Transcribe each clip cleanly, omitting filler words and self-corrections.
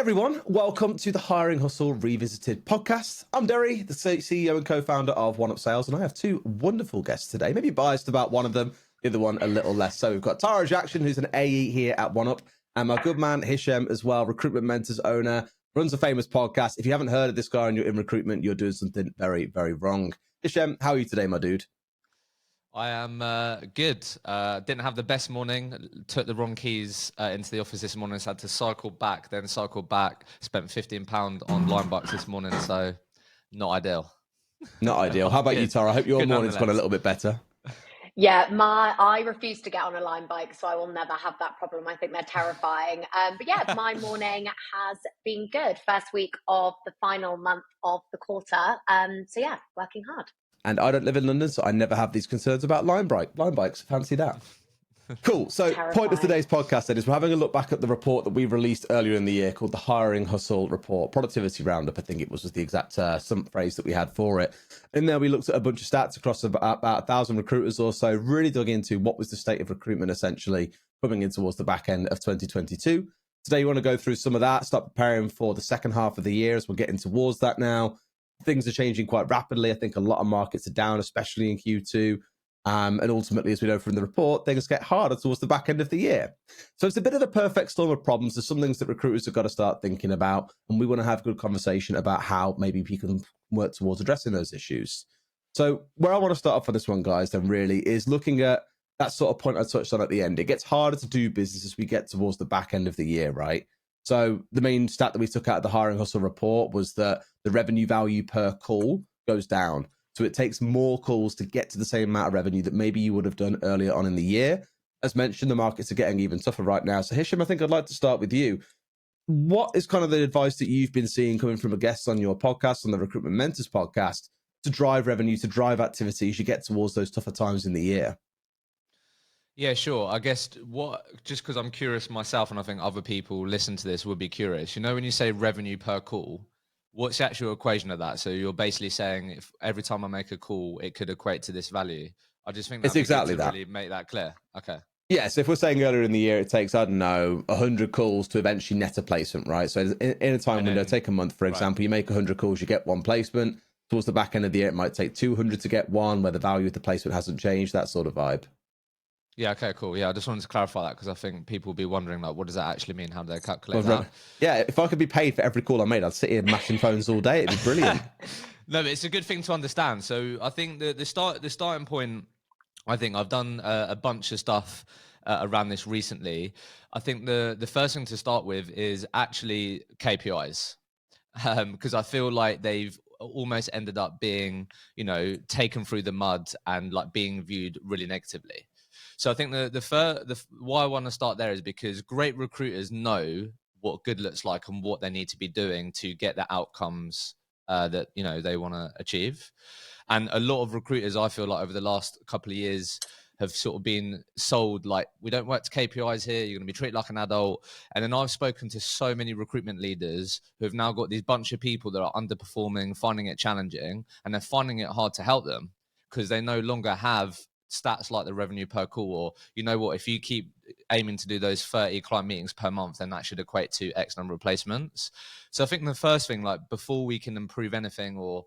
everyone, welcome to the Hiring Hustle Revisited podcast. I'm Derry, the CEO and co-founder of OneUp Sales, and I have two wonderful guests today. Maybe biased about one of them, the other one a little less so. We've got Tara Jackson, who's an AE here at OneUp, and my good man Hishem as well, Recruitment Mentors owner, runs a famous podcast. If you haven't heard of this guy and you're in recruitment, you're doing something very, very wrong. Hishem, how are you today, my dude? I am good. Didn't have the best morning. Took the wrong keys into the office this morning, so I had to cycle back, then cycle back. Spent £15 on line bikes this morning, so not ideal. Not ideal. How about you, Tara? I hope your morning's gone a little bit better. Yeah, I refuse to get on a line bike, so I will never have that problem. I think they're terrifying. But yeah, my morning has been good. First week of the final month of the quarter. So yeah, working hard. And I don't live in London, so I never have these concerns about line bikes. Fancy that. Cool. So point of today's podcast then is we're having a look back at the report that we released earlier in the year called the Hiring Hustle Report, Productivity Roundup, I think it was the exact some phrase that we had for it. In there, we looked at a bunch of stats across about 1,000 recruiters or so, really dug into what was the state of recruitment essentially coming in towards the back end of 2022. Today, you want to go through some of that, start preparing for the second half of the year as we're getting towards that now. Things are changing quite rapidly. I think a lot of markets are down, especially in Q2. And ultimately, as we know from the report, things get harder towards the back end of the year. So it's a bit of a perfect storm of problems. There's some things that recruiters have got to start thinking about. And we want to have a good conversation about how maybe people can work towards addressing those issues. So where I want to start off on this one, guys, then really is looking at that sort of point I touched on at the end. It gets harder to do business as we get towards the back end of the year, right? So the main stat that we took out of the Hiring Hustle report was that the revenue value per call goes down. So it takes more calls to get to the same amount of revenue that maybe you would have done earlier on in the year. As mentioned, the markets are getting even tougher right now. So Hishem, I think I'd like to start with you. What is kind of the advice that you've been seeing coming from a guest on your podcast, on the Recruitment Mentors podcast, to drive revenue, to drive activity as you get towards those tougher times in the year? Yeah, sure. I guess just because I'm curious myself, and I think other people listen to this would be curious. You know, when you say revenue per call, what's the actual equation of that? So you're basically saying if every time I make a call, it could equate to this value. I just think that's exactly that. Really make that clear. Okay. Yeah, so if we're saying earlier in the year, it takes, I don't know, 100 calls to eventually net a placement, right? So in a time window, take a month, for example, you make 100 calls, you get one placement. Towards the back end of the year, it might take 200 to get one, where the value of the placement hasn't changed, that sort of vibe. Yeah, okay, cool. Yeah, I just wanted to clarify that because I think people will be wondering, like, what does that actually mean? How do they calculate that? Yeah, if I could be paid for every call I made, I'd sit here mashing phones all day. It'd be brilliant. No, but it's a good thing to understand. So I think the starting point, I think I've done a bunch of stuff around this recently. I think the first thing to start with is actually KPIs, because I feel like they've almost ended up being, taken through the mud and like being viewed really negatively. So I think why I want to start there is because great recruiters know what good looks like and what they need to be doing to get the outcomes that they want to achieve. And a lot of recruiters, I feel like over the last couple of years, have sort of been sold like, we don't work to KPIs here, you're going to be treated like an adult. And then I've spoken to so many recruitment leaders who have now got these bunch of people that are underperforming, finding it challenging, and they're finding it hard to help them because they no longer have stats like the revenue per call, or if you keep aiming to do those 30 client meetings per month, then that should equate to X number of placements. So I think the first thing, like before we can improve anything or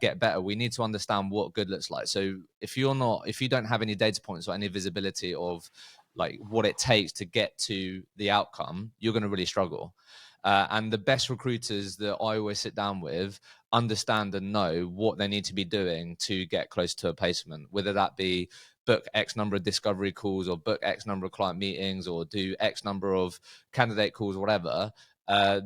get better, we need to understand what good looks like. So if you don't have any data points or any visibility of like what it takes to get to the outcome, you're going to really struggle. And the best recruiters that I always sit down with understand and know what they need to be doing to get close to a placement, whether that be book X number of discovery calls or book X number of client meetings or do X number of candidate calls, whatever.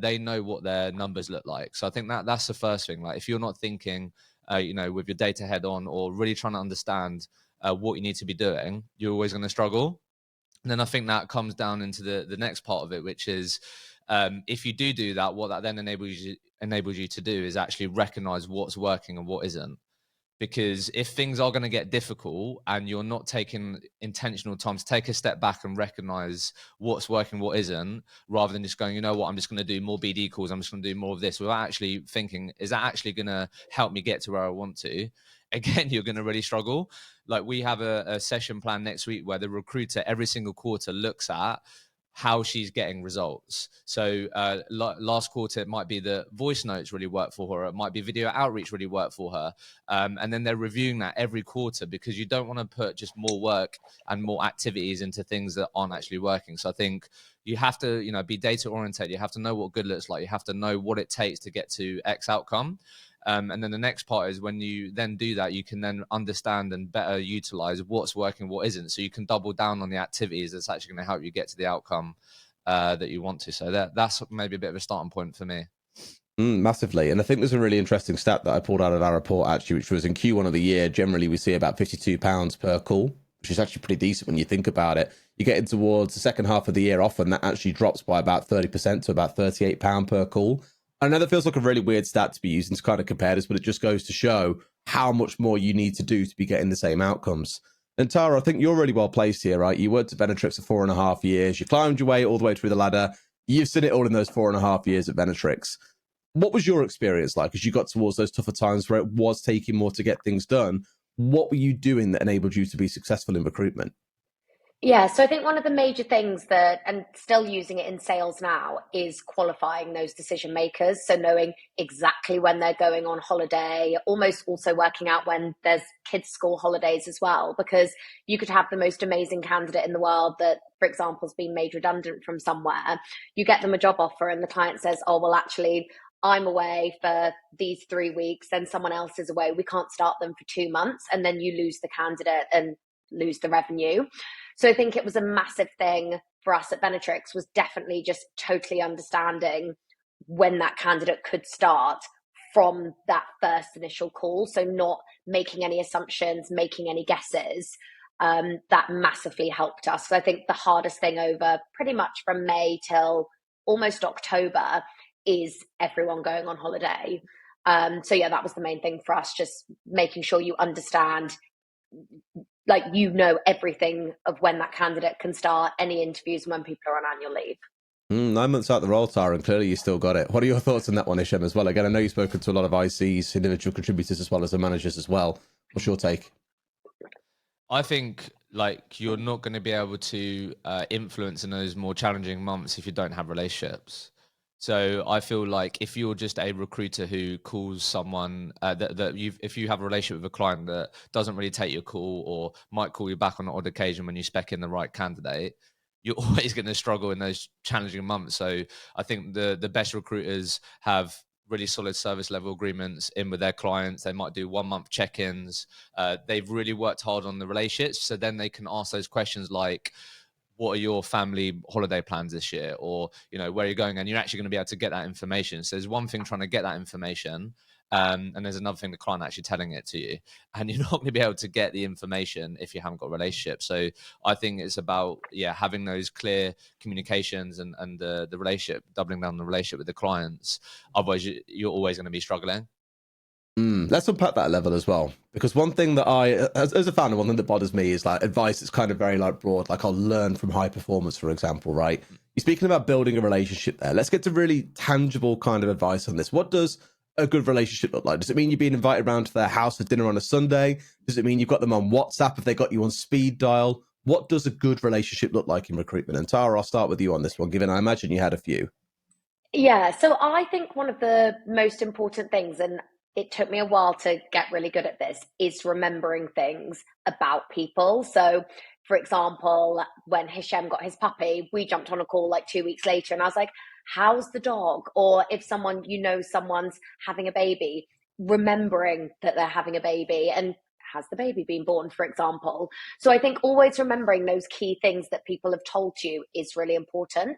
They know what their numbers look like. So I think that's the first thing. Like if you're not thinking, with your data head on or really trying to understand what you need to be doing, you're always going to struggle. And then I think that comes down into the next part of it, which is if you do that, what that then enables you to do is actually recognize what's working and what isn't. Because if things are going to get difficult and you're not taking intentional time to take a step back and recognize what's working, what isn't, rather than just going, I'm just going to do more BD calls, I'm just going to do more of this, without actually thinking, is that actually going to help me get to where I want to? Again, you're going to really struggle. Like we have a session plan next week where the recruiter every single quarter looks at how she's getting results. So last quarter, it might be that voice notes really work for her. It might be video outreach really work for her. And then they're reviewing that every quarter, because you don't want to put just more work and more activities into things that aren't actually working. So I think you have to, be data oriented. You have to know what good looks like. You have to know what it takes to get to X outcome. And then the next part is when you then do that, you can then understand and better utilize what's working, what isn't. So you can double down on the activities that's actually going to help you get to the outcome that you want to. So that's maybe a bit of a starting point for me. Massively. And I think there's a really interesting stat that I pulled out of our report, actually, which was in Q1 of the year. Generally, we see about £52 per call, which is actually pretty decent when you think about it. You get in towards the second half of the year, often that actually drops by about 30% to about £38 per call. I know that feels like a really weird stat to be using to kind of compare this, but it just goes to show how much more you need to do to be getting the same outcomes. And Tara, I think you're really well placed here, right? You worked at Benetrix for 4.5 years. You climbed your way all the way through the ladder. You've seen it all in those 4.5 years at Benetrix. What was your experience like as you got towards those tougher times where it was taking more to get things done? What were you doing that enabled you to be successful in recruitment? Yeah, so I think one of the major things that, and still using it in sales now, is qualifying those decision makers. So knowing exactly when they're going on holiday, almost also working out when there's kids' school holidays as well, because you could have the most amazing candidate in the world that, for example, has been made redundant from somewhere. You get them a job offer and the client says, oh, well, actually, I'm away for these 3 weeks, then someone else is away. We can't start them for 2 months. And then you lose the candidate and lose the revenue. So I think it was a massive thing for us at Benetrix, was definitely just totally understanding when that candidate could start from that first initial call. So not making any assumptions, making any guesses. That massively helped us. So I think the hardest thing over pretty much from May till almost October is everyone going on holiday. So yeah, that was the main thing for us, just making sure you understand, like, everything of when that candidate can start, any interviews, when people are on annual leave. 9 months out the role, Tara, and clearly you still got it. What are your thoughts on that one, Hishem, as well? Again, I know you've spoken to a lot of ICs, individual contributors, as well as the managers as well. What's your take? I think you're not going to be able to influence in those more challenging months if you don't have relationships. So I feel like if you're just a recruiter who calls someone if you have a relationship with a client that doesn't really take your call or might call you back on an odd occasion when you spec in the right candidate, you're always going to struggle in those challenging months. So I think the best recruiters have really solid service level agreements in with their clients. They might do 1 month check-ins. They've really worked hard on the relationships. So then they can ask those questions like, what are your family holiday plans this year? Or, where are you going? And you're actually going to be able to get that information. So there's one thing trying to get that information. And there's another thing the client actually telling it to you. And you're not going to be able to get the information if you haven't got a relationship. So I think it's about, having those clear communications and the relationship, doubling down on the relationship with the clients. Otherwise, you're always going to be struggling. Let's unpack that level as well, because one thing that as a founder, one thing that bothers me is advice that's kind of very broad. I'll learn from high performance, for example, right? You're speaking about building a relationship there. Let's get to really tangible kind of advice on this. What does a good relationship look like? Does it mean you're being invited around to their house for dinner on a Sunday? Does it mean you've got them on WhatsApp if they got you on speed dial? What does a good relationship look like in recruitment? And Tara, I'll start with you on this one, given I imagine you had a few. Yeah, so I think one of the most important things, and it took me a while to get really good at this, is remembering things about people. So, for example, when Hishem got his puppy, we jumped on a call 2 weeks later and I was like, how's the dog? Or if someone's having a baby, remembering that they're having a baby and has the baby been born, for example. So I think always remembering those key things that people have told you is really important.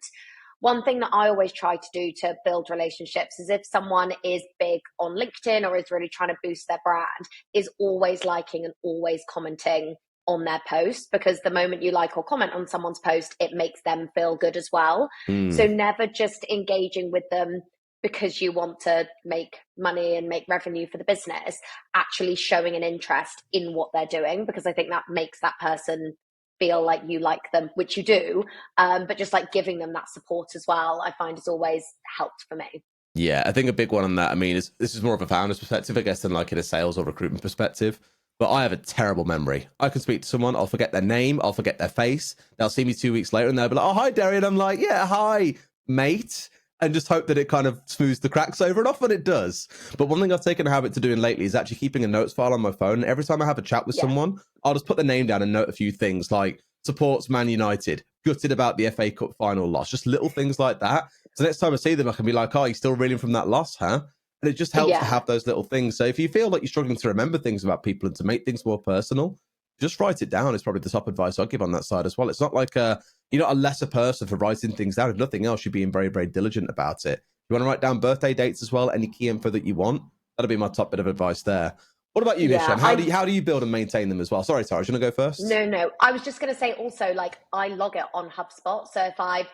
One thing that I always try to do to build relationships is if someone is big on LinkedIn or is really trying to boost their brand, is always liking and always commenting on their post, because the moment you like or comment on someone's post, it makes them feel good as well. So never just engaging with them because you want to make money and make revenue for the business, actually showing an interest in what they're doing, because I think that makes that person feel like you like them, which you do, but just giving them that support as well, I find has always helped for me. Yeah, I think a big one on that, this is more of a founder's perspective, I guess, than in a sales or recruitment perspective. But I have a terrible memory. I can speak to someone, I'll forget their name, I'll forget their face. They'll see me 2 weeks later and they'll be like, oh, hi, Derry. And I'm like, yeah, hi, mate. And just hope that it kind of smooths the cracks over, and often it does. But one thing I've taken a habit to doing lately is actually keeping a notes file on my phone. Every time I have a chat with someone, I'll just put the name down and note a few things like supports Man United, gutted about the FA Cup final loss, just little things like that. So next time I see them, I can be like, oh, you're still reeling from that loss, huh? And it just helps to have those little things. So if you feel like you're struggling to remember things about people and to make things more personal, just write it down is probably the top advice I'll give on that side as well. It's not like you're not a lesser person for writing things down. If nothing else, you're being very, very diligent about it. You want to write down birthday dates as well, any key info that you want. That'll be my top bit of advice there. What about you, Hishem? How do you build and maintain them as well? Sorry, Tara, do you want to go first? No. I was just going to say also, like, I log it on HubSpot. So if I've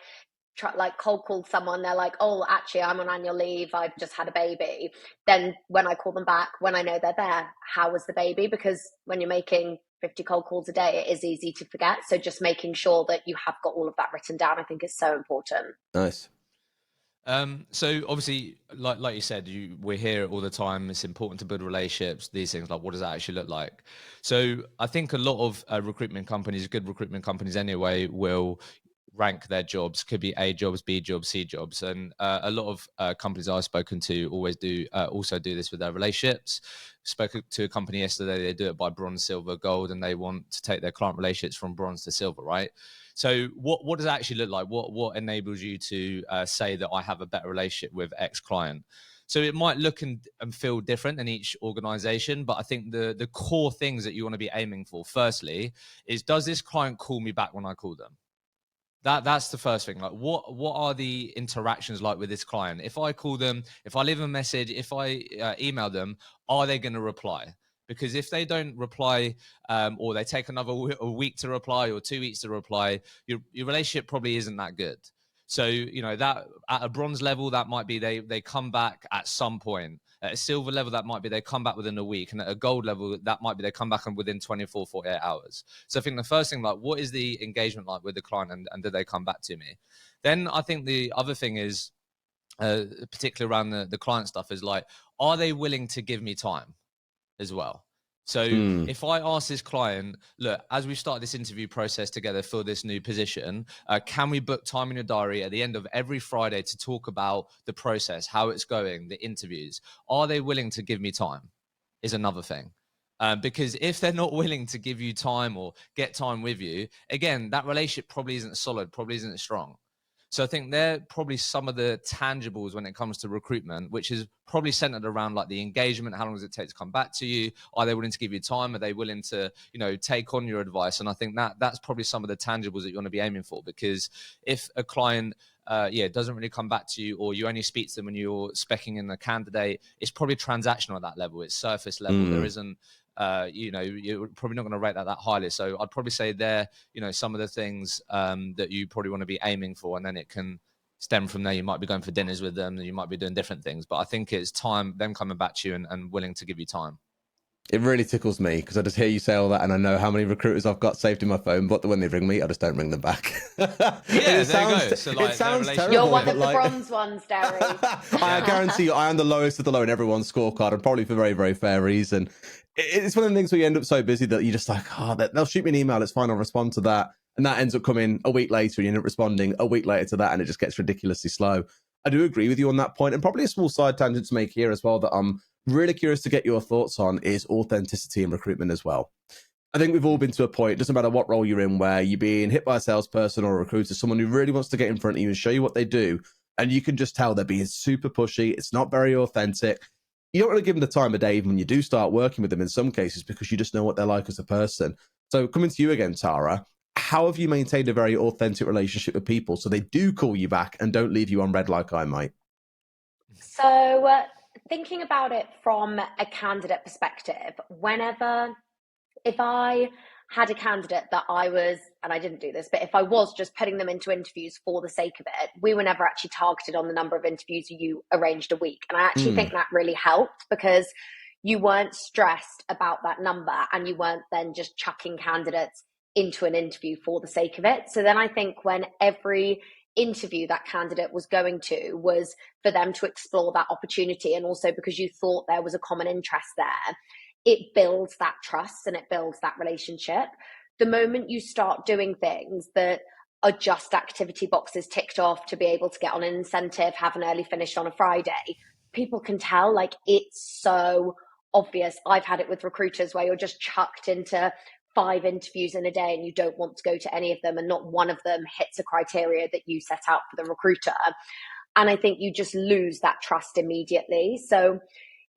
cold called someone, they're like, oh, actually, I'm on annual leave, I've just had a baby. Then when I call them back, when I know they're there, how was the baby? Because when you're making 50 cold calls a day, it is easy to forget. So just making sure that you have got all of that written down, I think is so important. Nice. So obviously, like you said, we're here all the time. It's important to build relationships, these things. Like, what does that actually look like? So I think a lot of recruitment companies, good recruitment companies anyway, will rank their jobs. Could be A jobs, B jobs, C jobs, and a lot of companies I've spoken to always do also do this with their relationships. Spoke to a company yesterday, they do it by bronze, silver, gold, and they want to take their client relationships from bronze to silver, right? So what does it actually look like? What enables you to say that I have a better relationship with X client? So it might look and feel different in each organization, but I think the core things that you want to be aiming for, firstly, is, does this client call me back when I call them? That's the first thing. Like, what are the interactions like with this client? If I call them, if I leave a message, if I email them, are they going to reply? Because if they don't reply, or they take a week to reply or 2 weeks to reply, your relationship probably isn't that good. So, that at a bronze level, that might be they come back at some point. At a silver level, that might be they come back within a week. And at a gold level, that might be they come back within 24, 48 hours. So I think the first thing, like, what is the engagement like with the client, and do they come back to me? Then I think the other thing is, particularly around the client stuff, is like, are they willing to give me time as well? So if I ask this client, look, as we start this interview process together for this new position, can we book time in your diary at the end of every Friday to talk about the process, how it's going, the interviews? Are they willing to give me time? Is another thing. Because if they're not willing to give you time or get time with you, again, that relationship probably isn't solid, probably isn't strong. So I think they're probably some of the tangibles when it comes to recruitment, which is probably centered around like the engagement. How long does it take to come back to you? Are they willing to give you time? Are they willing to, take on your advice? And I think that's probably some of the tangibles that you want to be aiming for, because if a client doesn't really come back to you, or you only speak to them when you're speccing in a candidate, it's probably transactional at that level. It's surface level. There isn't, you're probably not going to rate that highly. So I'd probably say they're, some of the things that you probably want to be aiming for, and then it can stem from there. You might be going for dinners with them, and you might be doing different things, but I think it's time, them coming back to you and willing to give you time. It really tickles me because I just hear you say all that, and I know how many recruiters I've got saved in my phone, but when they ring me, I just don't ring them back. Yeah, there you go. So, like, it sounds terrible. You're one of the bronze ones, Derry. I guarantee you, I am the lowest of the low in everyone's scorecard, and probably for very, very fair reason. It's one of the things where you end up so busy that you're just like, they'll shoot me an email, it's fine, I'll respond to that. And that ends up coming a week later, and you end up responding a week later to that, and it just gets ridiculously slow. I do agree with you on that point, and probably a small side tangent to make here as well that I'm really curious to get your thoughts on is authenticity in recruitment as well. I think we've all been to a point, doesn't matter what role you're in, where you're being hit by a salesperson or a recruiter, someone who really wants to get in front of you and show you what they do, and you can just tell they're being super pushy. It's not very authentic. You don't want to give them the time of day even when you do start working with them in some cases, because you just know what they're like as a person. So coming to you again, Tara, how have you maintained a very authentic relationship with people so they do call you back and don't leave you on red like I might? So thinking about it from a candidate perspective, if I had a candidate that I was, and I didn't do this, but if I was just putting them into interviews for the sake of it, we were never actually targeted on the number of interviews you arranged a week. And I actually think that really helped, because you weren't stressed about that number, and you weren't then just chucking candidates into an interview for the sake of it. So then I think when every interview that candidate was going to was for them to explore that opportunity, and also because you thought there was a common interest there, it builds that trust and it builds that relationship. The moment you start doing things that are just activity boxes ticked off to be able to get on an incentive, have an early finish on a Friday, people can tell, like, it's so obvious. I've had it with recruiters where you're just chucked into 5 interviews in a day and you don't want to go to any of them, and not one of them hits a criteria that you set out for the recruiter. And I think you just lose that trust immediately. So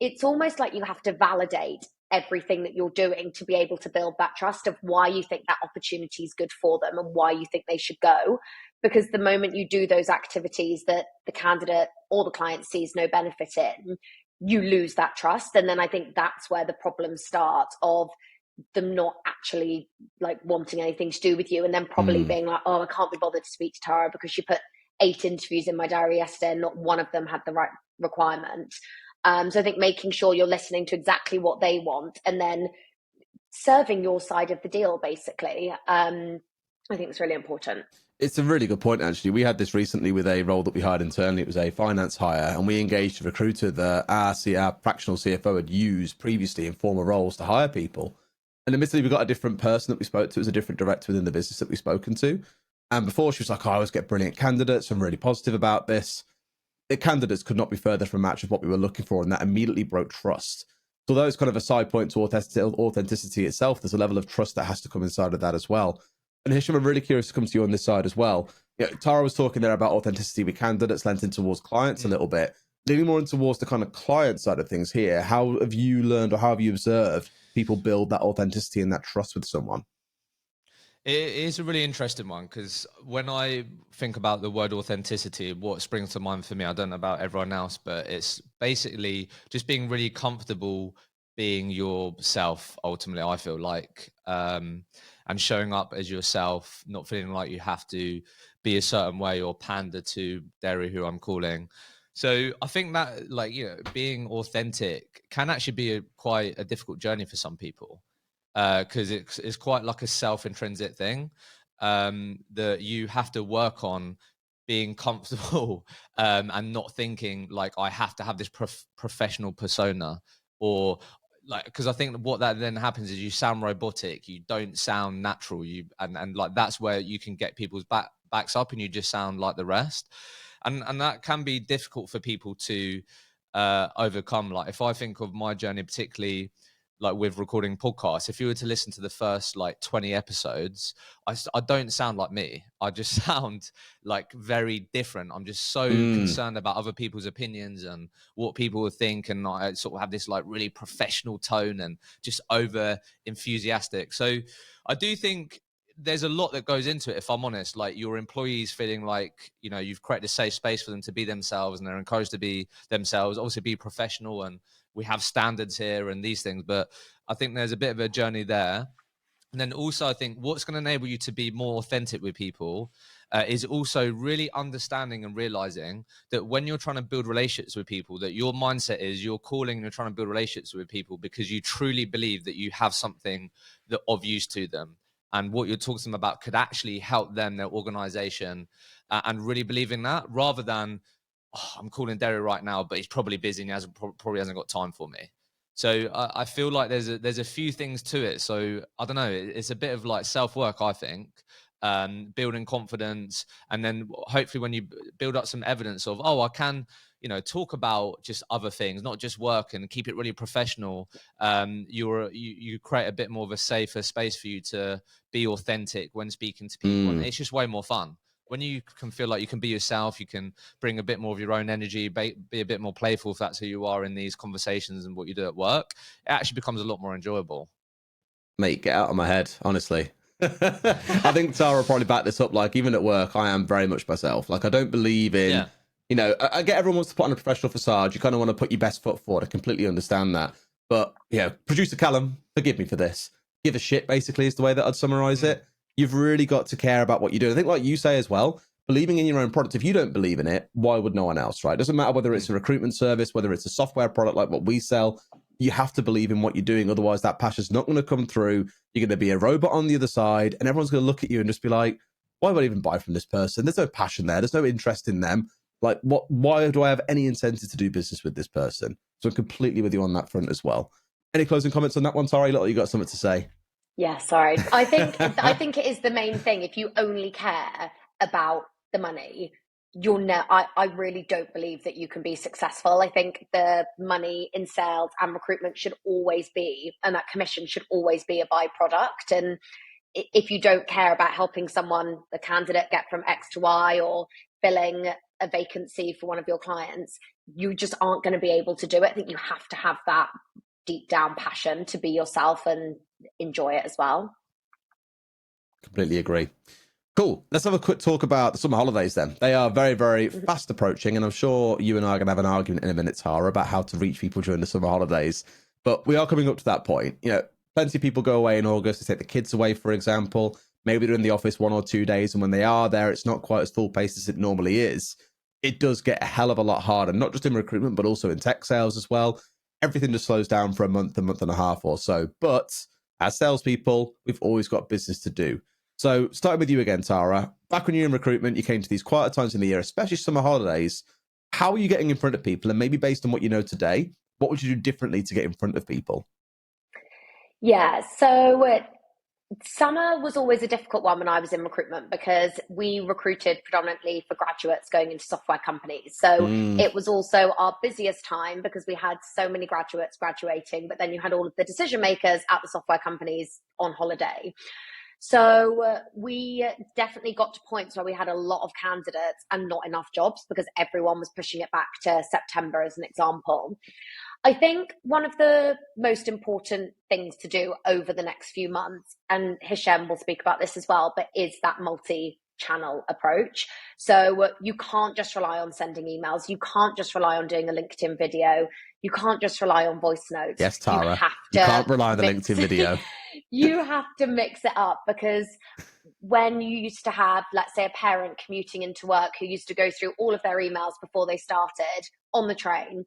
it's almost like you have to validate everything that you're doing to be able to build that trust of why you think that opportunity is good for them and why you think they should go. Because the moment you do those activities that the candidate or the client sees no benefit in, you lose that trust. And then I think that's where the problems start, of them not actually like wanting anything to do with you, and then probably being like, oh, I can't be bothered to speak to Tara because she put 8 interviews in my diary yesterday and not one of them had the right requirement. So I think making sure you're listening to exactly what they want and then serving your side of the deal, basically, I think it's really important. It's a really good point, actually. We had this recently with a role that we hired internally. It was a finance hire, and we engaged a recruiter that our fractional CFO had used previously in former roles to hire people. And admittedly, we got a different person that we spoke to. It was a different director within the business that we've spoken to. And before, she was like, oh, I always get brilliant candidates. I'm really positive about this. The candidates could not be further from a match of what we were looking for, and that immediately broke trust. So although it's kind of a side point to authenticity itself, there's a level of trust that has to come inside of that as well. And Hishem, I'm really curious to come to you on this side as well. Tara was talking there about authenticity with candidates, lent in towards clients a little bit. Leaning more in towards the kind of client side of things here, how have you learned or how have you observed people build that authenticity and that trust with someone? It is a really interesting one, because when I think about the word authenticity, what springs to mind for me, I don't know about everyone else, but it's basically just being really comfortable being yourself, ultimately, I feel like, and showing up as yourself, not feeling like you have to be a certain way or pander to Derry, who I'm calling. So I think that, like, being authentic can actually be quite a difficult journey for some people. Because it's quite like a self-intrinsic thing that you have to work on being comfortable and not thinking like I have to have this professional persona, or like, because I think what that then happens is you sound robotic, you don't sound natural, and like that's where you can get people's backs up and you just sound like the rest, and that can be difficult for people to overcome. Like if I think of my journey, particularly like with recording podcasts, if you were to listen to the first like 20 episodes, I don't sound like me. I just sound like very different. I'm just so concerned about other people's opinions and what people would think. And I sort of have this like really professional tone and just over enthusiastic. So I do think there's a lot that goes into it, if I'm honest. Like your employees feeling like, you've created a safe space for them to be themselves and they're encouraged to be themselves, obviously be professional, and we have standards here and these things, but I think there's a bit of a journey there. And then also I think what's going to enable you to be more authentic with people is also really understanding and realizing that when you're trying to build relationships with people, that your mindset is you're calling and you're trying to build relationships with people because you truly believe that you have something that of use to them. And what you're talking to them about could actually help them, their organization, and really believe in that, rather than, I'm calling Derry right now, but he's probably busy and he probably hasn't got time for me. So I feel like there's a few things to it. So I don't know, it's a bit of like self-work, I think, building confidence. And then hopefully when you build up some evidence of, I can, talk about just other things, not just work, and keep it really professional, you create a bit more of a safer space for you to be authentic when speaking to people. And it's just way more fun. When you can feel like you can be yourself, you can bring a bit more of your own energy, be a bit more playful if that's who you are in these conversations and what you do at work, it actually becomes a lot more enjoyable. Mate, get out of my head, honestly. I think Tara will probably back this up. Like, even at work, I am very much myself. Like, I don't believe in, I get everyone wants to put on a professional facade. You kind of want to put your best foot forward. I completely understand that. But, producer Callum, forgive me for this. Give a shit, basically, is the way that I'd summarize it. You've really got to care about what you do. I think, like you say as well, believing in your own product. If you don't believe in it, why would no one else, right? It doesn't matter whether it's a recruitment service, whether it's a software product like what we sell. You have to believe in what you're doing. Otherwise, that passion's not going to come through. You're going to be a robot on the other side, and everyone's going to look at you and just be like, why would I even buy from this person? There's no passion there. There's no interest in them. Like, why do I have any incentive to do business with this person? So I'm completely with you on that front as well. Any closing comments on that one, Tara? You got something to say? Yeah, sorry. I think it is the main thing. If you only care about the money, I really don't believe that you can be successful. I think the money in sales and recruitment should always be, and that commission should always be, a byproduct. And if you don't care about helping someone, the candidate, get from X to Y, or filling a vacancy for one of your clients, you just aren't going to be able to do it. I think you have to have that deep down passion to be yourself and enjoy it as well. Completely agree. Cool. Let's have a quick talk about the summer holidays then. They are very, very fast approaching, and I'm sure you and I are going to have an argument in a minute, Tara, about how to reach people during the summer holidays. But we are coming up to that point. Plenty of people go away in August to take the kids away, for example. Maybe they're in the office 1 or 2 days, and when they are there, it's not quite as full paced as it normally is. It does get a hell of a lot harder, not just in recruitment, but also in tech sales as well. Everything just slows down for a month and a half or so. But as salespeople, we've always got business to do. So starting with you again, Tara, back when you were in recruitment, you came to these quieter times in the year, especially summer holidays. How are you getting in front of people? And maybe based on what you know today, what would you do differently to get in front of people? Yeah, so summer was always a difficult one when I was in recruitment, because we recruited predominantly for graduates going into software companies. So it was also our busiest time because we had so many graduates graduating, but then you had all of the decision makers at the software companies on holiday. So we definitely got to points where we had a lot of candidates and not enough jobs, because everyone was pushing it back to September, as an example. I think one of the most important things to do over the next few months, and Hishem will speak about this as well, but is that multi-channel approach. So you can't just rely on sending emails. You can't just rely on doing a LinkedIn video. You can't just rely on voice notes. Yes, Tara. You can't rely on the LinkedIn video. You have to mix it up, because when you used to have, let's say, a parent commuting into work who used to go through all of their emails before they started on the train,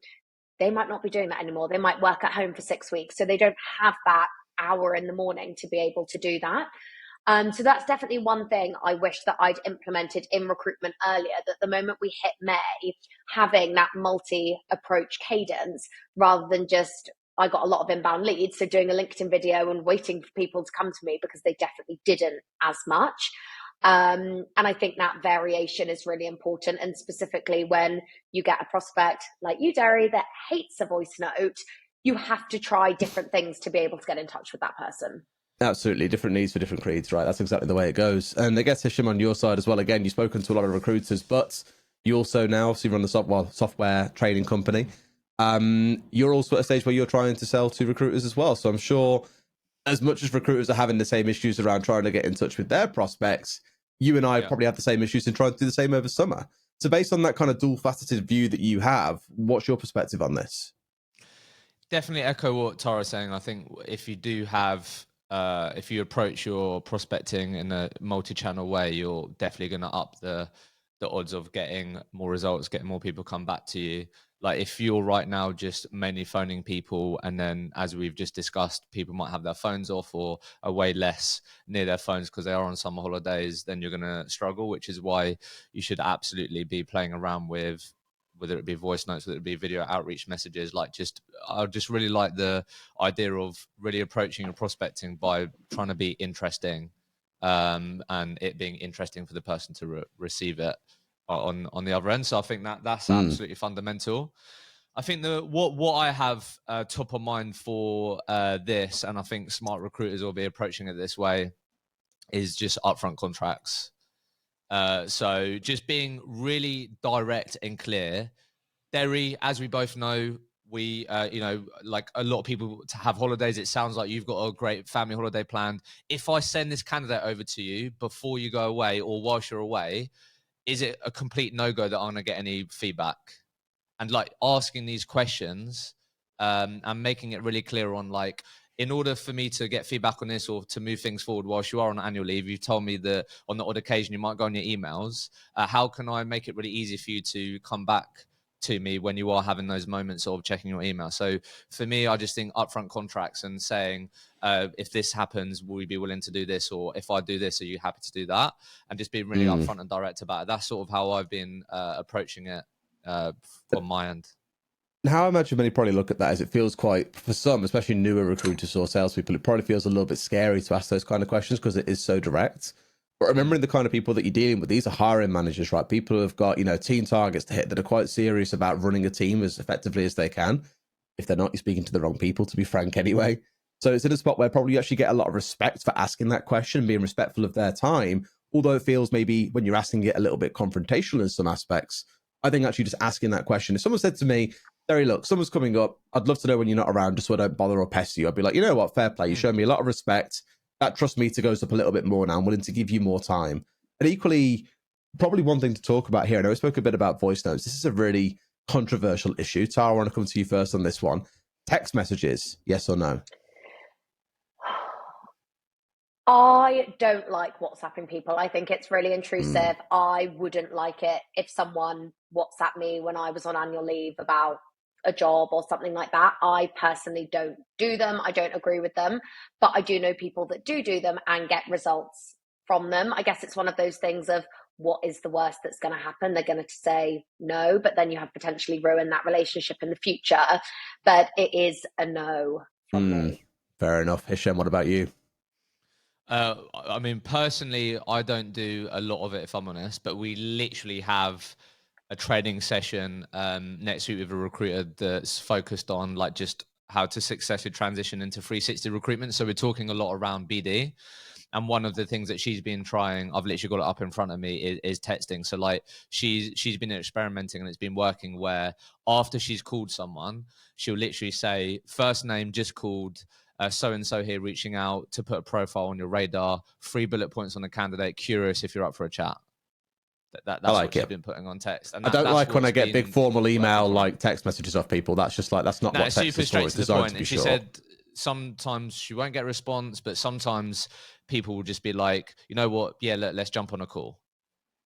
they might not be doing that anymore. They might work at home for 6 weeks, so they don't have that hour in the morning to be able to do that. So that's definitely one thing I wish that I'd implemented in recruitment earlier, that the moment we hit May, having that multi-approach cadence, rather than just, I got a lot of inbound leads, so doing a LinkedIn video and waiting for people to come to me, because they definitely didn't as much. And I think that variation is really important. And specifically when you get a prospect like you, Derry, that hates a voice note, you have to try different things to be able to get in touch with that person. Absolutely. Different needs for different creeds, right? That's exactly the way it goes. And I guess, Hishem, on your side as well, again, you've spoken to a lot of recruiters, but you also now obviously run the software training company. You're also at a stage where you're trying to sell to recruiters as well. So I'm sure, as much as recruiters are having the same issues around trying to get in touch with their prospects, you and I probably have the same issues in trying to do the same over summer. So based on that kind of dual-faceted view that you have, what's your perspective on this? Definitely echo what Tara's saying. I think if you do have, if you approach your prospecting in a multi-channel way, you're definitely going to up the odds of getting more results, getting more people come back to you. Like if you're right now just mainly phoning people, and then as we've just discussed, people might have their phones off or are way less near their phones because they are on summer holidays, then you're going to struggle, which is why you should absolutely be playing around with, whether it be voice notes, whether it be video outreach messages. I just really like the idea of really approaching your prospecting by trying to be interesting, and it being interesting for the person to receive it on the other end. So I think that's absolutely fundamental. I think what I have top of mind for this, and I think smart recruiters will be approaching it this way, is just upfront contracts. So just being really direct and clear. Derry, as we both know, we, like a lot of people to have holidays. It sounds like you've got a great family holiday planned. If I send this candidate over to you before you go away or whilst you're away, is it a complete no-go that I'm going to get any feedback? And like asking these questions and making it really clear on, like, in order for me to get feedback on this or to move things forward whilst you are on annual leave, you've told me that on the odd occasion you might go on your emails. How can I make it really easy for you to come back to me when you are having those moments of checking your email? So for me, I just think upfront contracts and saying, if this happens, will you be willing to do this? Or if I do this, are you happy to do that? And just being really upfront and direct about it. That's sort of how I've been approaching it from my end. how I imagine many probably look at that is it feels quite, for some, especially newer recruiters or salespeople, it probably feels a little bit scary to ask those kind of questions because it is so direct. But remembering the kind of people that you're dealing with, these are hiring managers, right? People who have got, team targets to hit that are quite serious about running a team as effectively as they can. If they're not, you're speaking to the wrong people, to be frank, anyway. So it's in a spot where probably you actually get a lot of respect for asking that question and being respectful of their time. Although it feels maybe when you're asking it a little bit confrontational in some aspects, I think actually just asking that question. If someone said to me, Derry, look, someone's coming up, I'd love to know when you're not around just so I don't bother or pester you. I'd be like, you know what, fair play. You show me a lot of respect. That trust meter goes up a little bit more now. I'm willing to give you more time. And equally, probably one thing to talk about here, I know we spoke a bit about voice notes. This is a really controversial issue. Tara, I want to come to you first on this one. Text messages, yes or no? I don't like WhatsApping people. I think it's really intrusive. I wouldn't like it if someone WhatsApped me when I was on annual leave about a job or something like that. I personally don't do them. I don't agree with them, but I do know people that do them and get results from them. I guess it's one of those things of what is the worst that's going to happen? They're going to say no, but then you have potentially ruined that relationship in the future. But it is a no from me. Fair enough. Hishem, what about you? I mean, personally, I don't do a lot of it, if I'm honest, but we literally have a training session next week with a recruiter that's focused on like just how to successfully transition into 360 recruitment. So we're talking a lot around BD. And one of the things that she's been trying, I've literally got it up in front of me, is texting. So like she's been experimenting and it's been working where after she's called someone, she'll literally say, first name, just called, so-and-so here reaching out to put a profile on your radar, 3 bullet points on the candidate, curious if you're up for a chat. That's I like what she's it. been putting on text. And I don't like when I get big formal email like text messages off people. That's just like, that's not what text super is for. straight It's to the designed point. to be And she short. said sometimes she won't get a response, but sometimes people will just be like, you know what? Yeah, let's jump on a call.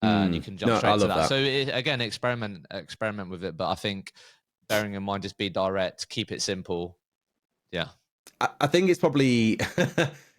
And you can jump straight to that. So again, experiment with it. But I think bearing in mind, just be direct, keep it simple. Yeah. I think it's probably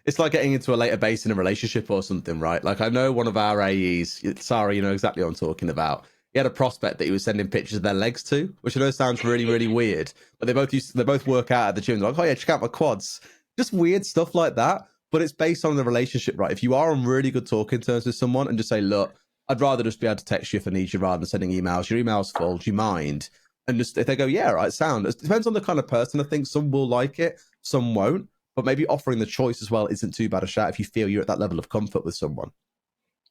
it's like getting into a later base in a relationship or something, right? Like I know one of our AEs, Sarah, you know exactly what I'm talking about. He had a prospect that he was sending pictures of their legs to, which I know sounds really, really weird. But they both work out at the gym. They're like, oh yeah, check out my quads. Just weird stuff like that. But it's based on the relationship, right? If you are on really good talking terms with someone and just say, look, I'd rather just be able to text you if I need you rather than sending emails. Your email's full. Do you mind? And just if they go, yeah, right, sound. It depends on the kind of person. I think some will like it, some won't. But maybe offering the choice as well isn't too bad a shout if you feel you're at that level of comfort with someone.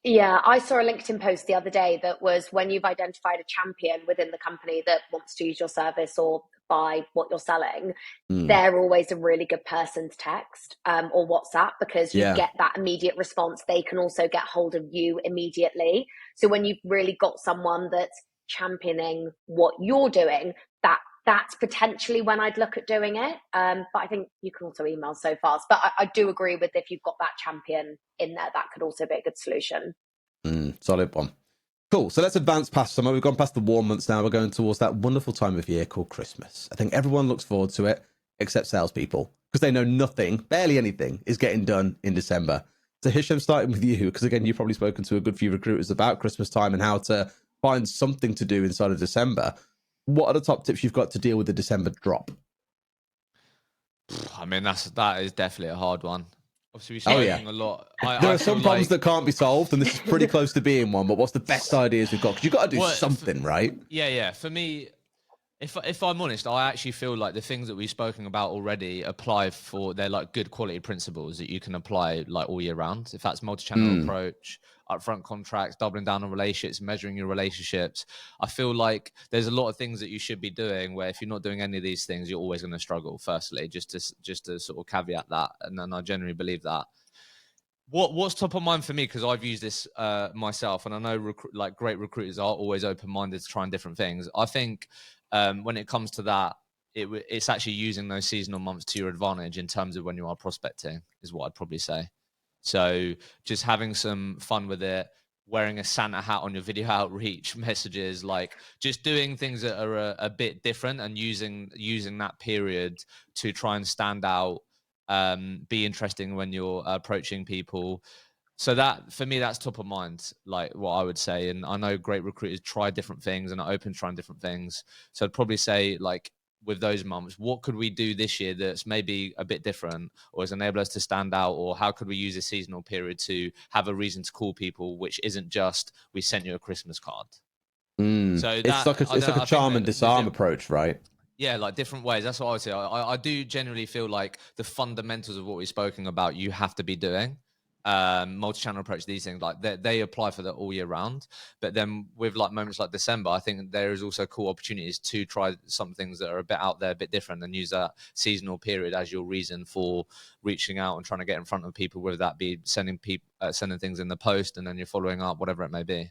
Yeah, I saw a LinkedIn post the other day that was when you've identified a champion within the company that wants to use your service or buy what you're selling, they're always a really good person to text or WhatsApp because you get that immediate response. They can also get hold of you immediately. So when you've really got someone that's championing what you're doing, that's potentially when I'd look at doing it. But I think you can also email so fast. But I do agree with if you've got that champion in there, that could also be a good solution. Solid one. Cool. So let's advance past summer. We've gone past the warm months now. We're going towards that wonderful time of year called Christmas. I think everyone looks forward to it except salespeople because they know nothing, barely anything is getting done in December. So Hishem, starting with you, because again, you've probably spoken to a good few recruiters about Christmas time and how to find something to do inside of December. What are the top tips you've got to deal with the December drop? I mean, that is definitely a hard one. Obviously, we're spoken a lot. There are some problems that can't be solved, and this is pretty close to being one. But what's the best ideas we've got? Because you've got to do something, right? Yeah. For me, if I'm honest, I actually feel like the things that we've spoken about already apply they're like good quality principles that you can apply like all year round. If that's multi-channel approach, upfront contracts, doubling down on relationships, measuring your relationships. I feel like there's a lot of things that you should be doing where if you're not doing any of these things, you're always going to struggle. Firstly, just to sort of caveat that, and then I generally believe that. What's top of mind for me, because I've used this myself, and I know like great recruiters are always open-minded to trying different things. I think when it comes to that, it's actually using those seasonal months to your advantage in terms of when you are prospecting is what I'd probably say. So just having some fun with it, wearing a Santa hat on your video outreach messages, like just doing things that are a bit different and using that period to try and stand out, be interesting when you're approaching people. So that, for me, that's top of mind, like what I would say. And I know great recruiters try different things and are open to trying different things. So I'd probably say, like, with those months, what could we do this year that's maybe a bit different or has enabled us to stand out? Or how could we use a seasonal period to have a reason to call people, which isn't just, we sent you a Christmas card. So It's like a charm and disarm approach, right? Yeah, like different ways. That's what I would say. I do generally feel like the fundamentals of what we've spoken about, you have to be doing. Multi-channel approach, these things, like they apply for that all year round. But then with like moments like December, I think there is also cool opportunities to try some things that are a bit out there, a bit different, and use that seasonal period as your reason for reaching out and trying to get in front of people, whether that be sending things in the post and then you're following up, whatever it may be.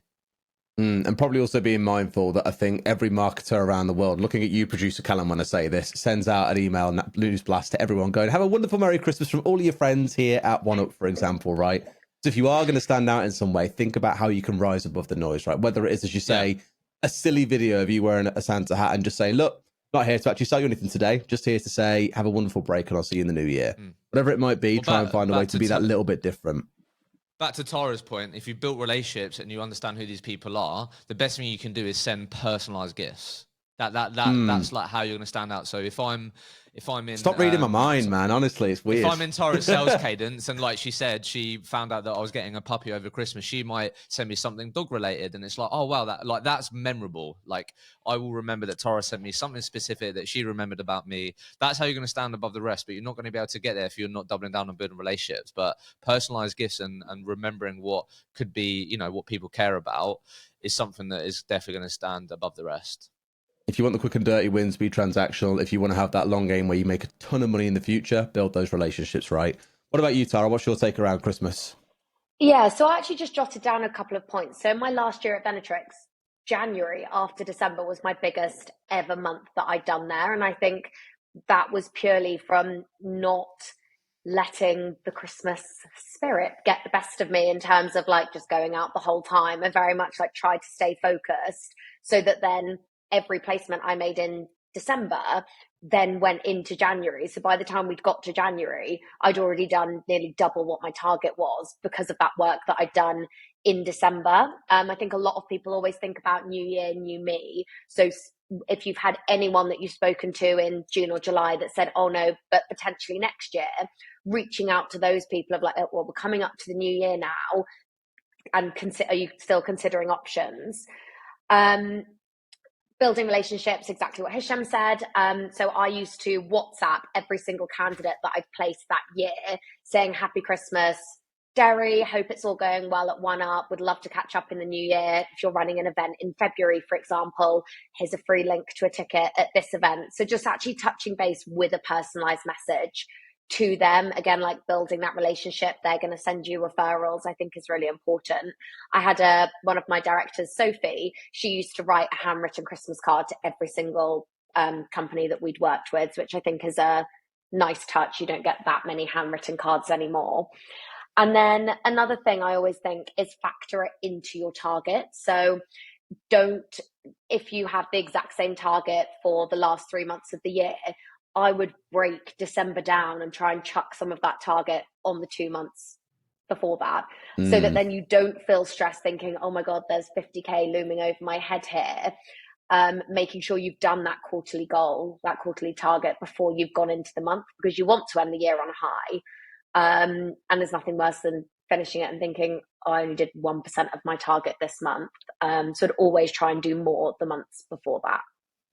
And probably also being mindful that I think every marketer around the world, looking at you, producer Callum, when I say this, sends out an email news blast to everyone going, have a wonderful Merry Christmas from all of your friends here at OneUp, for example, right? So if you are going to stand out in some way, think about how you can rise above the noise, right? Whether it is, as you say, a silly video of you wearing a Santa hat and just saying, look, not here to actually sell you anything today, just here to say, have a wonderful break and I'll see you in the new year. Whatever it might be, try and find a way to be that little bit different. Back to Tara's point, if you've built relationships and you understand who these people are, the best thing you can do is send personalized gifts. That's like how you're going to stand out. So if I'm in, stop reading my mind, man. Honestly, it's weird. If I'm in Tara's sales cadence, and like she said, she found out that I was getting a puppy over Christmas, she might send me something dog related, and it's like, oh wow, that's memorable. Like, I will remember that Tara sent me something specific that she remembered about me. That's how you're going to stand above the rest. But you're not going to be able to get there if you're not doubling down on building relationships. But personalized gifts and remembering what could be, what people care about is something that is definitely going to stand above the rest. If you want the quick and dirty wins, be transactional. If you want to have that long game where you make a ton of money in the future, build those relationships, right? What about you, Tara? What's your take around Christmas? Yeah, so I actually just jotted down a couple of points. So my last year at Venetrix, January after December was my biggest ever month that I'd done there. And I think that was purely from not letting the Christmas spirit get the best of me in terms of like just going out the whole time. I very much like tried to stay focused so that then every placement I made in December then went into January. So by the time we'd got to January, I'd already done nearly double what my target was because of that work that I'd done in December. I think a lot of people always think about new year, new me. So if you've had anyone that you've spoken to in June or July that said, oh no, but potentially next year, reaching out to those people of like, well, we're coming up to the new year now, and are you still considering options? Building relationships, exactly what Hishem said. So I used to WhatsApp every single candidate that I've placed that year saying, Happy Christmas, Derry, hope it's all going well at OneUp, would love to catch up in the new year. If you're running an event in February, for example, here's a free link to a ticket at this event. So just actually touching base with a personalized message to them, again, like building that relationship. They're going to send you referrals, I think is really important. I had one of my directors, Sophie, she used to write a handwritten Christmas card to every single company that we'd worked with, which I think is a nice touch. You don't get that many handwritten cards anymore. And then another thing I always think is factor it into your target. So if you have the exact same target for the last 3 months of the year, I would break December down and try and chuck some of that target on the 2 months before that, so that then you don't feel stressed thinking, oh my God, there's 50K looming over my head here. Making sure you've done that quarterly goal, that quarterly target before you've gone into the month, because you want to end the year on a high. And there's nothing worse than finishing it and thinking, oh, I only did 1% of my target this month. So I'd always try and do more the months before that.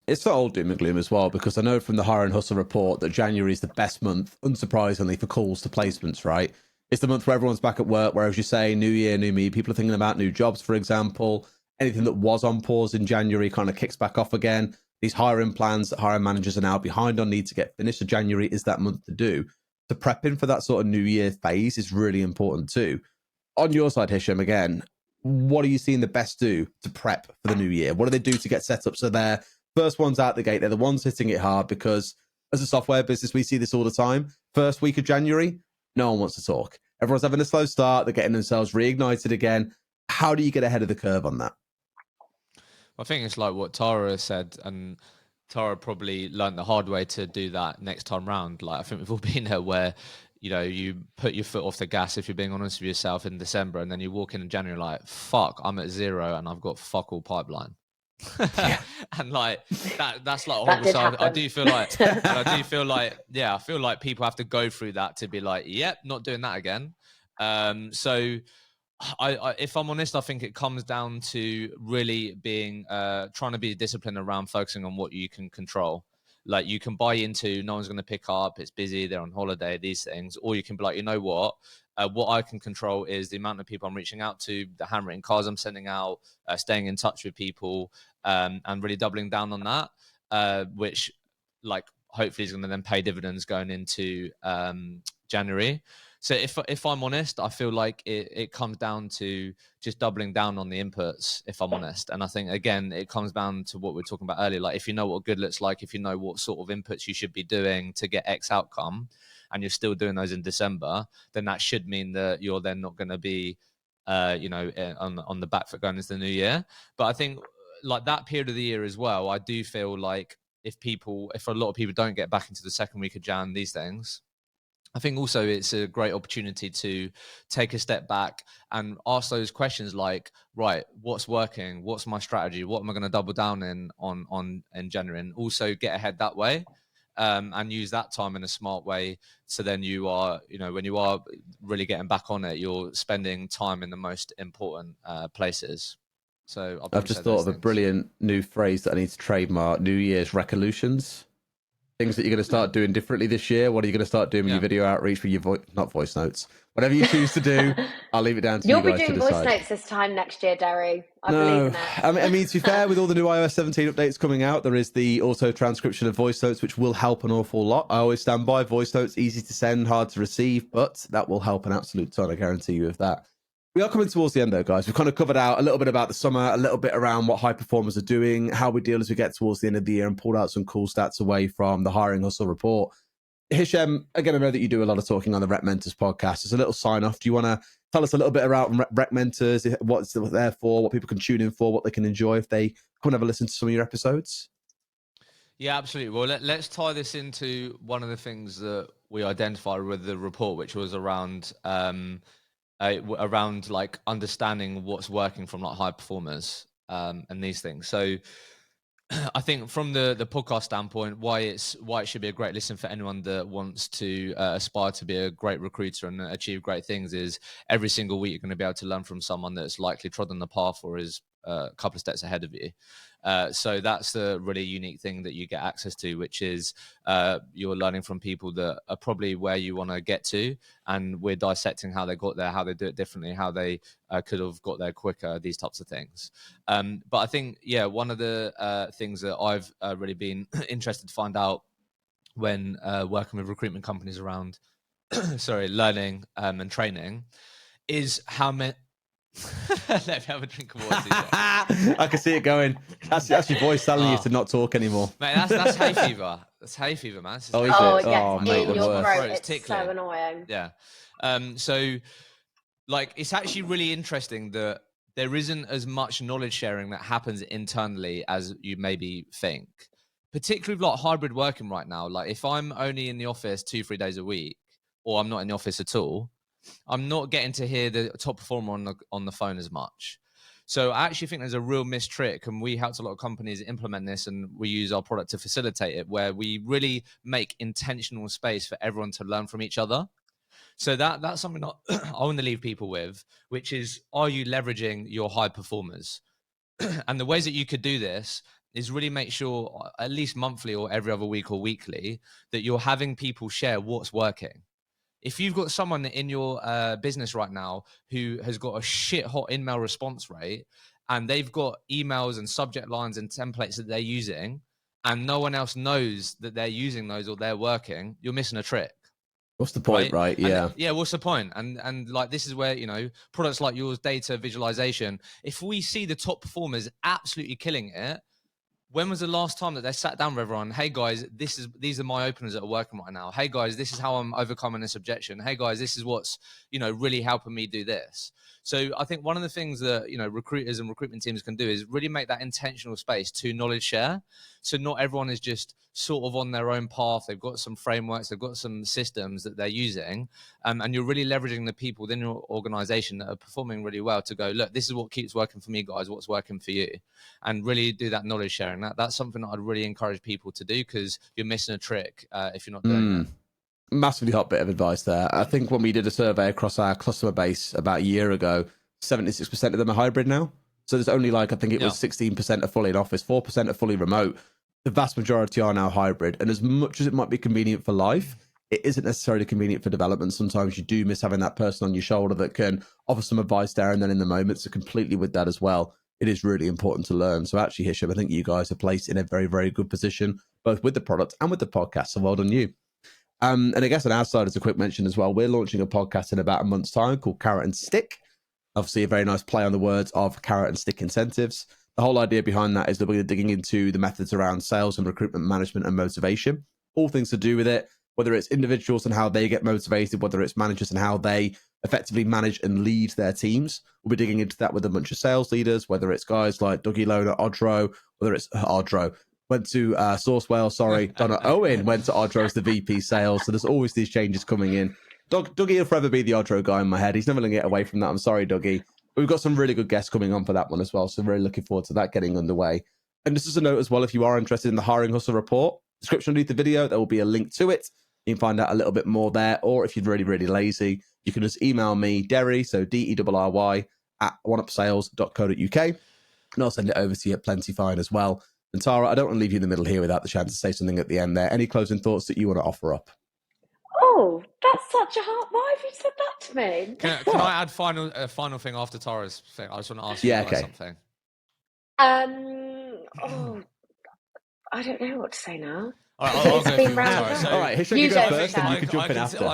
It's the old doom and gloom as well, because I know from the Hire and Hustle report that January is the best month, unsurprisingly, for calls to placements, right? It's the month where everyone's back at work, where, as you say, new year, new me, people are thinking about new jobs, for example. Anything that was on pause in January kind of kicks back off again. These hiring plans that hiring managers are now behind on need to get finished. So January is that month to do. So prepping for that sort of new year phase is really important too. On your side, Hishem, again, what are you seeing the best do to prep for the new year? What do they do to get set up so they're first ones out the gate? They're the ones hitting it hard, because as a software business, we see this all the time. First week of January, no one wants to talk. Everyone's having a slow start. They're getting themselves reignited again. How do you get ahead of the curve on that? I think it's like what Tara said, and Tara probably learned the hard way to do that next time round. Like, I think we've all been there where you know, you put your foot off the gas, if you're being honest with yourself, in December, and then you walk in January like, fuck, I'm at 0 and I've got fuck all pipeline. And like that's like horrible. So I do feel like, and I feel like people have to go through that to be like, yep, not doing that again. So I if I'm honest, I think it comes down to really being trying to be disciplined around focusing on what you can control. Like, you can buy into no one's going to pick up, it's busy, they're on holiday, these things, or you can be like, you know what I can control is the amount of people I'm reaching out to, the handwritten cards I'm sending out, staying in touch with people, and really doubling down on that, which like hopefully is going to then pay dividends going into January. So if I'm honest, I feel like it comes down to just doubling down on the inputs, if I'm honest. And I think, again, it comes down to what we were talking about earlier. Like, if you know what good looks like, if you know what sort of inputs you should be doing to get X outcome, and you're still doing those in December, then that should mean that you're then not going to be, on the back foot going into the new year. But I think, like, that period of the year as well, I do feel like if a lot of people don't get back into the second week of Jan, these things, I think also it's a great opportunity to take a step back and ask those questions like, right, what's working? What's my strategy? What am I going to double down in January? And also get ahead that way, and use that time in a smart way. So then you are, when you are really getting back on it, you're spending time in the most important places. So I've just thought of a brilliant new phrase that I need to trademark: New Year's resolutions. Things that you're going to start doing differently this year. What are you going to start doing with your video outreach, with your not voice notes? Whatever you choose to do, I'll leave it down to you guys to decide. You'll be doing voice notes this time next year, Derry. I believe in it. I mean, to be fair, with all the new iOS 17 updates coming out, there is the auto transcription of voice notes, which will help an awful lot. I always stand by voice notes, easy to send, hard to receive, but that will help an absolute ton. I guarantee you of that. We are coming towards the end, though, guys. We've kind of covered out a little bit about the summer, a little bit around what high performers are doing, how we deal as we get towards the end of the year, and pulled out some cool stats away from the Hiring Hustle report. Hishem, again, I know that you do a lot of talking on the Rep Mentors podcast. As a little sign-off, do you want to tell us a little bit about Rep Mentors, what it's there for, what people can tune in for, what they can enjoy if they come and have a listen to some of your episodes? Yeah, absolutely. Well, let's tie this into one of the things that we identified with the report, which was around like understanding what's working from like high performers, and these things. So I think from the podcast standpoint, why it should be a great listen for anyone that wants to aspire to be a great recruiter and achieve great things is every single week you're going to be able to learn from someone that's likely trodden the path or is a couple of steps ahead of you. So that's the really unique thing that you get access to, which is you're learning from people that are probably where you want to get to, and we're dissecting how they got there, how they do it differently, how they could have got there quicker, these types of things. But I think, one of the things that I've really been interested to find out when working with recruitment companies around learning and training is how many let me have a drink of water. I can see it going. That's your voice telling you to not talk anymore. Mate, that's hay fever. That's hay fever, man. Oh, is it? Yes, oh, mate, in your throat. It's tickling. so annoying. Yeah. So, like, it's actually really interesting that there isn't as much knowledge sharing that happens internally as you maybe think. Particularly with like hybrid working right now. Like, if I'm only in the office 2-3 days a week, or I'm not in the office at all, I'm not getting to hear the top performer on the phone as much. So I actually think there's a real missed trick, and we helped a lot of companies implement this, and we use our product to facilitate it, where we really make intentional space for everyone to learn from each other. So that's something that I want to leave people with, which is, are you leveraging your high performers? And the ways that you could do this is really make sure at least monthly or every other week or weekly that you're having people share what's working. If you've got someone in your business right now who has got a shit hot email response rate, and they've got emails and subject lines and templates that they're using, and no one else knows that they're using those or they're working, you're missing a trick. What's the point, right? Yeah. And, what's the point? And like, this is where, products like yours, data visualization, if we see the top performers absolutely killing it, when was the last time that they sat down with everyone? Hey guys, these are my openers that are working right now. Hey guys, this is how I'm overcoming this objection. Hey guys, this is what's, really helping me do this. So I think one of the things that, recruiters and recruitment teams can do is really make that intentional space to knowledge share. So not everyone is just sort of on their own path. They've got some frameworks, they've got some systems that they're using, and you're really leveraging the people within your organization that are performing really well to go, look, this is what keeps working for me, guys, what's working for you, and really do that knowledge sharing. That's something that I'd really encourage people to do, because you're missing a trick if you're not doing it. Massively hot bit of advice there. I think when we did a survey across our customer base about a year ago, 76% of them are hybrid now. So there's only I think it was 16% are fully in office, 4% are fully remote. The vast majority are now hybrid. And as much as it might be convenient for life, it isn't necessarily convenient for development. Sometimes you do miss having that person on your shoulder that can offer some advice there and then in the moment. So completely with that as well, it is really important to learn. So actually, Hishem, I think you guys are placed in a very, very good position, both with the product and with the podcast. So well done you. And I guess on our side, as a quick mention as well, we're launching a podcast in about a month's time called Carrot and Stick. Obviously, a very nice play on the words of carrot and stick incentives. The whole idea behind that is that we're digging into the methods around sales and recruitment management and motivation, all things to do with it, whether it's individuals and how they get motivated, whether it's managers and how they effectively manage and lead their teams. We'll be digging into that with a bunch of sales leaders, whether it's guys like Dougie Loner, Odro, whether it's Odro, went to Sourcewell, Donna Owen went to Odro as the VP sales. So there's always these changes coming in. Dougie will forever be the Odro guy in my head. He's never going to get away from that. I'm sorry, Dougie. But we've got some really good guests coming on for that one as well. So really looking forward to that getting underway. And just as a note as well, if you are interested in the Hiring Hustle report, description underneath the video, there will be a link to it. You can find out a little bit more there. Or if you're really, really lazy, you can just email me, Derry, so DERRY, at oneupsales.co.uk. And I'll send it over to you at Plenty Fine as well. And Tara, I don't want to leave you in the middle here without the chance to say something at the end there. Any closing thoughts that you want to offer up? Oh, that's such a hard. Why have you said that to me? Can I add final thing after Tara's thing? I just want to ask you something. Oh, I don't know what to say now. All right, I'll go through. All right, Hishem, you go first, and you can jump in after.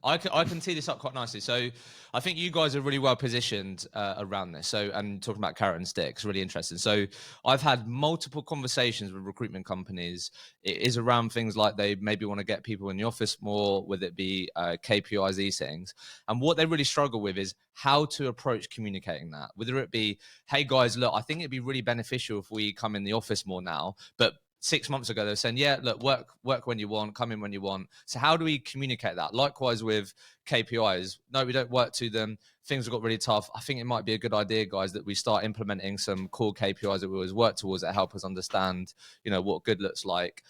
I can tee this up quite nicely. So I think you guys are really well positioned around this. So, and talking about carrot and sticks, really interesting. So I've had multiple conversations with recruitment companies. It is around things like they maybe want to get people in the office more, whether it be KPIs, these things. And what they really struggle with is how to approach communicating that. Whether it be, hey guys, look, I think it'd be really beneficial if we come in the office more now, but 6 months ago, they were saying, yeah, look, work when you want, come in when you want. So how do we communicate that? Likewise with KPIs. No, we don't work to them. Things have got really tough. I think it might be a good idea, guys, that we start implementing some core KPIs that we always work towards that help us understand, what good looks like.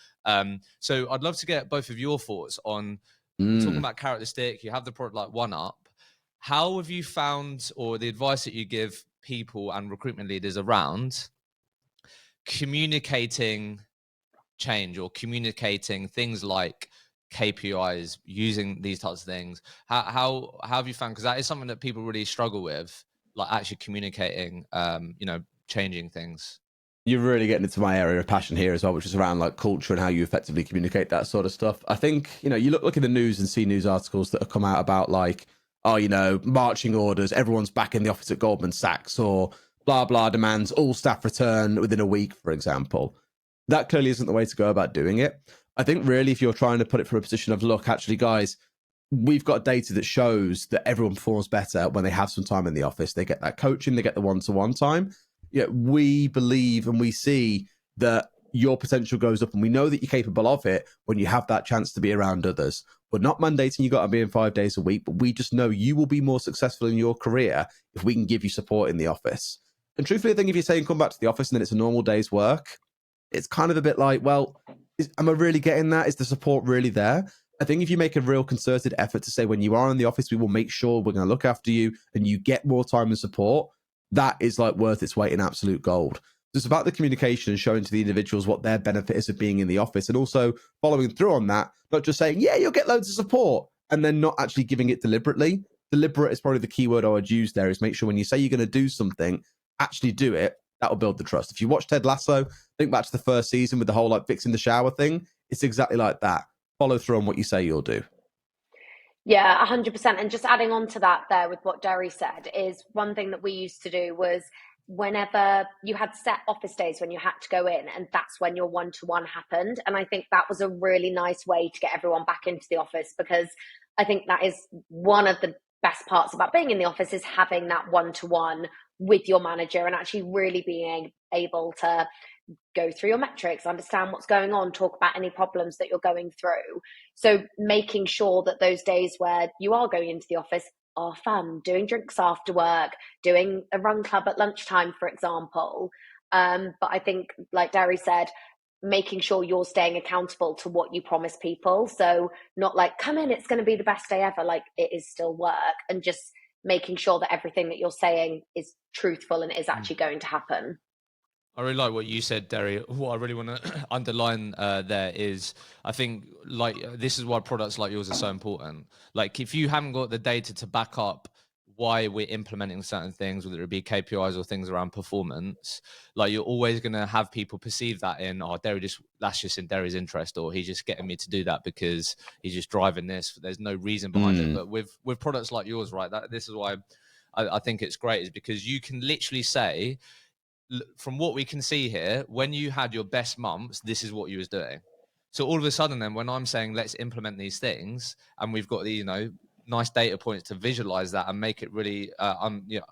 So I'd love to get both of your thoughts on talking about carrot and stick. You have the product like OneUp. How have you found, or the advice that you give people and recruitment leaders around communicating change or communicating things like KPIs, using these types of things? How have you found, because that is something that people really struggle with, like actually communicating, changing things? You're really getting into my area of passion here as well, which is around like culture and how you effectively communicate that sort of stuff. I think, you look in the news and see news articles that have come out about like, marching orders, everyone's back in the office at Goldman Sachs, or blah, blah demands all staff return within a week, for example. That clearly isn't the way to go about doing it. I think really if you're trying to put it from a position of, look, actually, guys, we've got data that shows that everyone performs better when they have some time in the office. They get that coaching, they get the one-to-one time. We believe and we see that your potential goes up, and we know that you're capable of it when you have that chance to be around others. We're not mandating you got to be in 5 days a week, but we just know you will be more successful in your career if we can give you support in the office. And truthfully, I think if you're saying come back to the office and then it's a normal day's work, it's kind of a bit like, well, am I really getting that? Is the support really there? I think if you make a real concerted effort to say, when you are in the office, we will make sure we're going to look after you, and you get more time and support, that is like worth its weight in absolute gold. It's about the communication and showing to the individuals what their benefit is of being in the office, and also following through on that, not just saying, yeah, you'll get loads of support, and then not actually giving it deliberately. Deliberate is probably the key word I would use there, is make sure when you say you're going to do something, actually do it. That will build the trust. If you watch Ted Lasso, think back to the first season with the whole like fixing the shower thing. It's exactly like that. Follow through on what you say you'll do. Yeah, 100%. And just adding on to that there with what Derry said, is one thing that we used to do was whenever you had set office days when you had to go in, and that's when your one-to-one happened. And I think that was a really nice way to get everyone back into the office, because I think that is one of the best parts about being in the office, is having that one-to-one with your manager and actually really being able to go through your metrics, understand what's going on, talk about any problems that you're going through. So making sure that those days where you are going into the office are fun, doing drinks after work, doing a run club at lunchtime, for example. But I think, like Derry said, making sure you're staying accountable to what you promise people. So not like, come in, it's going to be the best day ever. Like, it is still work, and just making sure that everything that you're saying is truthful and is actually going to happen. I really like what you said, Derry. What I really want to underline there is, I think, like, this is why products like yours are so important. Like, if you haven't got the data to back up why we're implementing certain things, whether it be KPIs or things around performance, like, you're always going to have people perceive that in, oh, that's just in Derry's interest, or he's just getting me to do that because he's just driving this. There's no reason behind it. But with products like yours, right, this is why I think it's great, is because you can literally say, from what we can see here, when you had your best months, this is what you was doing. So all of a sudden then, when I'm saying let's implement these things, and we've got the, nice data points to visualize that and make it really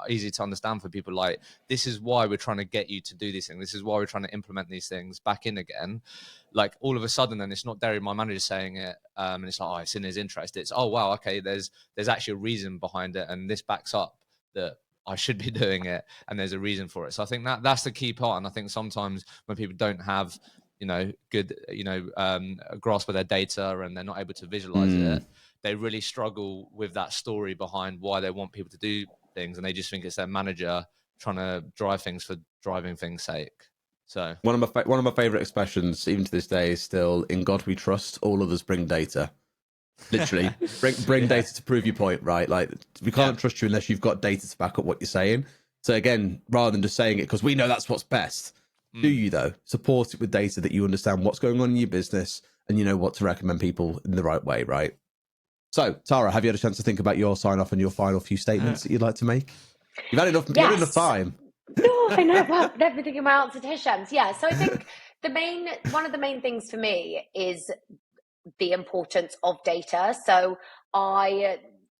easy to understand for people, like, this is why we're trying to get you to do these things. This is why we're trying to implement these things back in again. Like, all of a sudden then, it's not Derry, my manager, saying it, and it's like, oh, it's in his interest. It's, oh, wow, okay, there's actually a reason behind it, and this backs up that I should be doing it, and there's a reason for it. So I think that's the key part. And I think sometimes when people don't have, good, grasp of their data, and they're not able to visualize it, they really struggle with that story behind why they want people to do things. And they just think it's their manager trying to drive things for driving things' sake. So one of my favorite expressions, even to this day, is still, in God we trust, all others bring data. Literally, bring data to prove your point, right? Like, we can't trust you unless you've got data to back up what you're saying. So again, rather than just saying it because we know that's what's best, do you, though, support it with data that you understand what's going on in your business, and you know what to recommend people in the right way, right? So, Tara, have you had a chance to think about your sign off and your final few statements that you'd like to make? You've had enough. Yes. You've had enough time. No, I know. Well, everything in my answer to Hishem's. Yeah. So I think one of the main things for me is the importance of data. So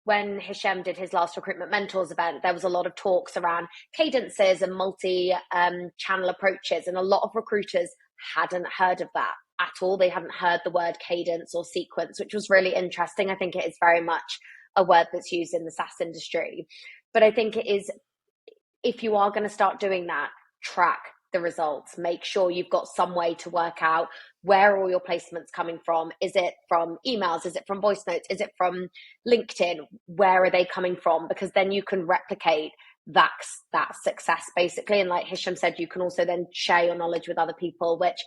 when Hishem did his last Recruitment Mentors event, there was a lot of talks around cadences and multi-channel approaches, and a lot of recruiters hadn't heard of that at all. They hadn't heard the word cadence or sequence, which was really interesting. I think it is very much a word that's used in the SaaS industry. But I think it is, if you are going to start doing that, track the results. Make sure you've got some way to work out where are all your placements coming from. Is it from emails? Is it from voice notes? Is it from LinkedIn? Where are they coming from? Because then you can replicate that success, basically. And like Hishem said, you can also then share your knowledge with other people, which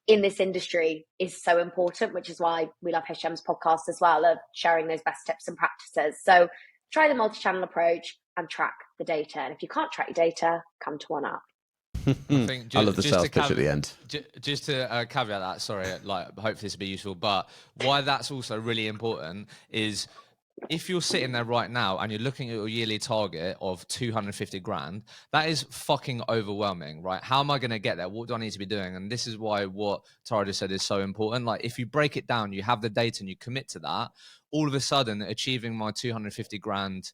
in this industry is so important, which is why we love Hishem's podcast as well, of sharing those best tips and practices. So try the multi-channel approach and track the data. And if you can't track your data, come to OneUp. I love the sales pitch at the end. Just to caveat that, sorry, like, hopefully this will be useful, but why that's also really important is, if you're sitting there right now and you're looking at your yearly target of 250 grand, that is fucking overwhelming, right? How am I going to get there? What do I need to be doing? And this is why what Tara just said is so important. Like, if you break it down, you have the data and you commit to that, all of a sudden achieving my 250 grand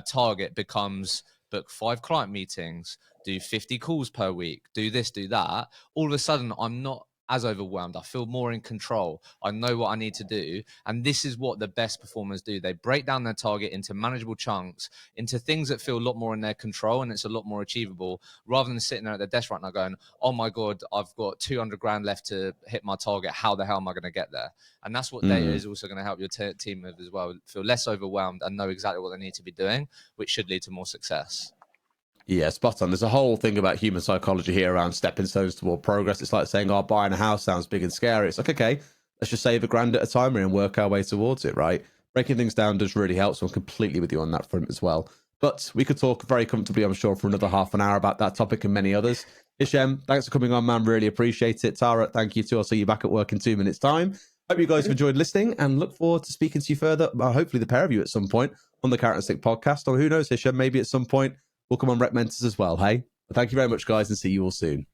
target becomes book 5 client meetings, do 50 calls per week, do this, do that. All of a sudden, I'm not as overwhelmed. I feel more in control. I know what I need to do. And this is what the best performers do. They break down their target into manageable chunks, into things that feel a lot more in their control, and it's a lot more achievable, rather than sitting there at their desk right now going, oh my God, I've got 200 grand left to hit my target. How the hell am I going to get there? And that's what data is also going to help your team with as well. Feel less overwhelmed and know exactly what they need to be doing, which should lead to more success. Yeah, spot on. There's a whole thing about human psychology here around stepping stones toward progress. It's like saying, oh, buying a house sounds big and scary. It's like, okay, let's just save $1,000 at a time and work our way towards it, right? Breaking things down does really help. So I'm completely with you on that front as well. But we could talk very comfortably, I'm sure, for another half an hour about that topic and many others. Hishem, thanks for coming on, man. Really appreciate it. Tara, thank you too. I'll see you back at work in 2 minutes' time. Hope you guys have enjoyed listening and look forward to speaking to you further. Hopefully the pair of you at some point on the Characteristic podcast, or who knows, Hishem, maybe at some point we'll come on Rec Mentors as well, hey? Thank you very much, guys, and see you all soon.